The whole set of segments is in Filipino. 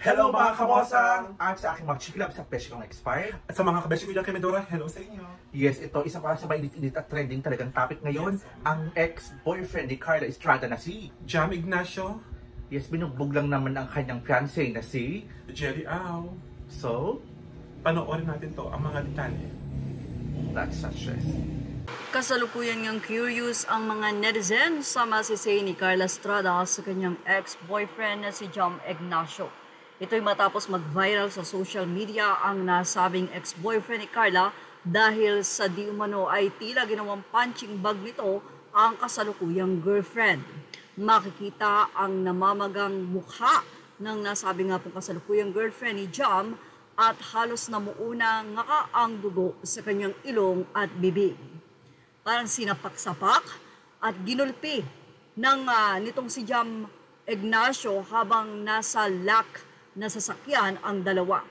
Hello mga kamosang! At sa aking mga chiklab sa Beshi kong expired. At sa mga kabeshi ko dyan kay Medora, hello sa inyo. Yes, ito isa para sa mainit-init at trending talagang topic ngayon. Yes. Ang ex-boyfriend ni Carla Estrada na si Jam Ignacio. Yes, binugbog lang naman ang kanyang fiancé na si Jelly Au. So, panoorin natin to, ang mga detalye. that's such stress. Kasalukuyan ngang curious ang mga netizens sa masisay ni Carla Estrada sa kanyang ex-boyfriend na si Jam Ignacio. Ito'y matapos mag-viral sa social media ang nasabing ex-boyfriend ni Carla dahil sa di umano ay tila ginawang punching bag nito ang kasalukuyang girlfriend. Makikita ang namamagang mukha ng nasabi nga pong kasalukuyang girlfriend ni Jam at halos namuuna nga ang dugo sa kanyang ilong at bibig. Parang sinapak-sapak at ginulpi ng nitong si Jam Ignacio habang nasa lock na sasakyan ang dalawa.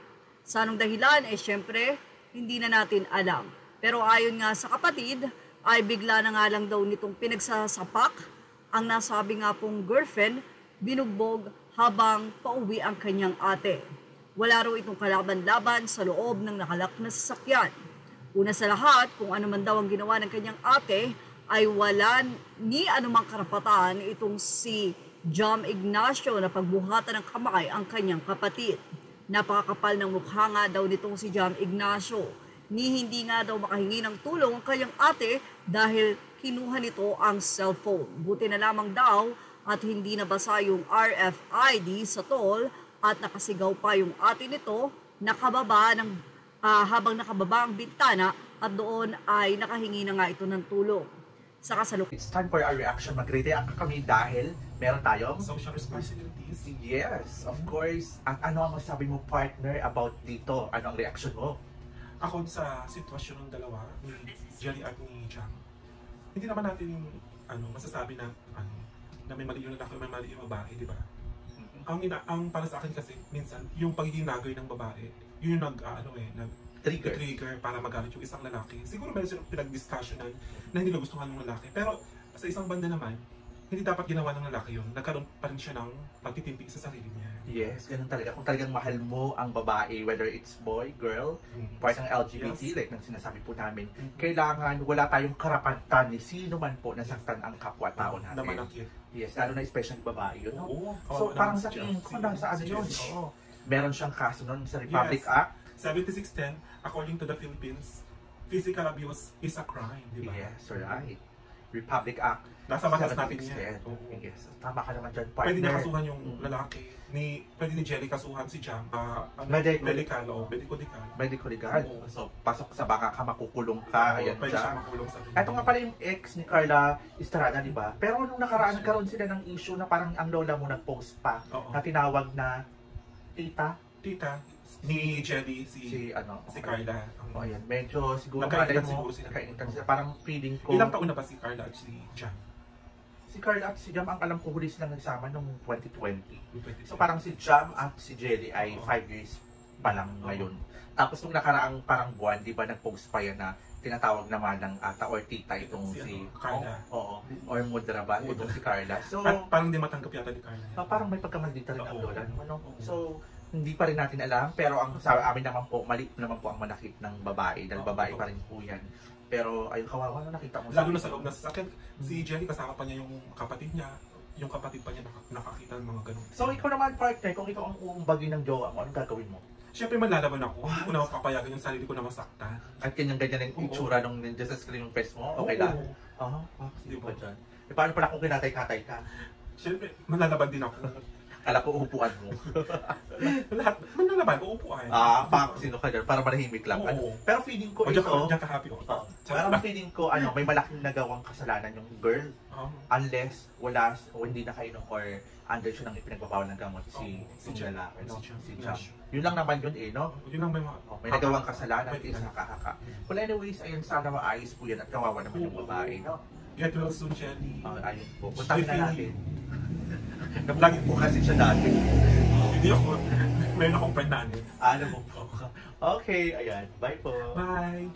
Sa anong dahilan, syempre, hindi na natin alam. Pero ayon nga sa kapatid, ay bigla na nga lang daw nitong pinagsasapak ang nasabi nga pong girlfriend, binugbog habang pauwi ang kanyang ate. Wala raw itong kalaban-laban sa loob ng nakalak na sasakyan. Una sa lahat, kung ano man daw ang ginawa ng kanyang ate, ay wala ni anumang karapatan itong si Jam Ignacio na pagbuhatan ng kamay ang kanyang kapatid. Napakakapal ng mukha nga daw nitong si Jam Ignacio. Ni hindi nga daw makahingi ng tulong ang kanyang ate dahil kinuha nito ang cellphone. Buti na lamang daw at hindi nabasa yung RFID sa toll at nakasigaw pa yung ate nito habang nakababa ang bintana at doon ay nakahingi na nga ito ng tulong. Sa kasalukuyan. It's time for our reaction. Mag-react kami dahil meron tayong Social responsibilities. Yes, of course. At ano ang masabi mo, partner, about dito? Ano ang reaction mo? Ako sa sitwasyon ng dalawa, ni Jelly at ni Jam, hindi naman natin masasabi na may mali yung lalaki o may mali yung babae, di ba? Ang para sa akin kasi, minsan, yung pagiging nagay ng babae, yun yung trigger para magalit yung isang lalaki. Siguro meron silang pinag-discussionan na hindi nagustuhan ng lalaki. Pero sa isang banda naman, hindi dapat ginawa ng lalaki yun. Nagkaroon pa rin siya ng pagtitimpi sa sarili niya. Yes, ganun talaga. Kung talagang mahal mo ang babae, whether it's boy, girl, part ng LGBT, yes, like nang sinasabi po namin, kailangan wala tayong karapatan ni sino man po nasaktan ang kapwa-tao natin. Namanakit. Yes, lalo na especially babae yun. Oo. So parang sa tingin ko, nasa ano yun? Meron siyang kaso nun sa Republic Act. 7610, according to the Philippines, physical abuse is a crime, di ba? Yes, right. Republic Act. Nasa batas natin yan. Yes. Tama ka naman dyan, partner. Pwede niya kasuhan yung lalaki. Pwede ni Jelly kasuhan si Jam. Medical o medical legal. So, pasok sa baka ka, makukulong ka. Ayan pwede siya makulong sa ito nga pala yung ex ni Carla Estrada, di ba? Pero nung nakaraan, nagkaroon sila ng issue na parang ang lola mo nag-post pa na tinawag na tita ni Jelly, si Carla. Ayan, medyo siguro nagkainitan sila. Parang feeling ko. Ilang taon na ba si Carla at si Jam? Si Carla at si Jam, ang alam ko huli silang nagsama noong 2020. So parang si Jam at si Jelly ay 5 years pa lang ngayon. Tapos nung nakaraang parang buwan, di ba nag-post pa yan na tinatawag naman ng ata or tita itong si Carla. Oo. Or Mudra ba? Itong si Carla. So, at parang di matanggap yata ni Carla. Parang may pagkamaldita rin ang lola. So, hindi pa rin natin alam, pero ang sa amin naman po, mali naman po ang manakit ng babae, dahil babae pa rin po yan. Pero ayun, kawawa na nakita mo. Lalo na sa loob na sasakyan, si Jelly kasama pa niya yung kapatid niya, yung kapatid pa niya nakakita ng mga ganun. So ikaw naman, partner, kung ikaw ang uumbagin ng jowa mo, anong gagawin mo? Siyempre malalaban ako, hindi ko na papayagan yung sarili ko na masaktan. At ganyan-ganyan yung itsura nung nandiyan sa screen ng face mo, okay lang? Oo, sige pa dyan. Paano pala kung kinatay-katay ka? Siyempre, malalaban din ako. Kala ko upuan mo. Lahat, manlalaban, uupuan. Sino ka dyan? Para manahimik lang. Pero feeling ko ito, diyan ka happy ako. Parang feeling ko, may malaking nagawang kasalanan yung girl. Unless, hindi na kayo or under siya ng ipinagbabawal ng gamot si lalaki, si Jam. Yun lang naman yun no? Yun lang may nagawang kasalanan, is nakakaka. Well anyways, ayun, sana maayos po yan at kawawa naman yung babae, no? Get well soon, Jelly. Ayun po. Puntahin na natin. Lagi po kasi siya dati. Hindi ako. Meron akong friend na Alam mo po. Okay, ayan. Bye po. Bye.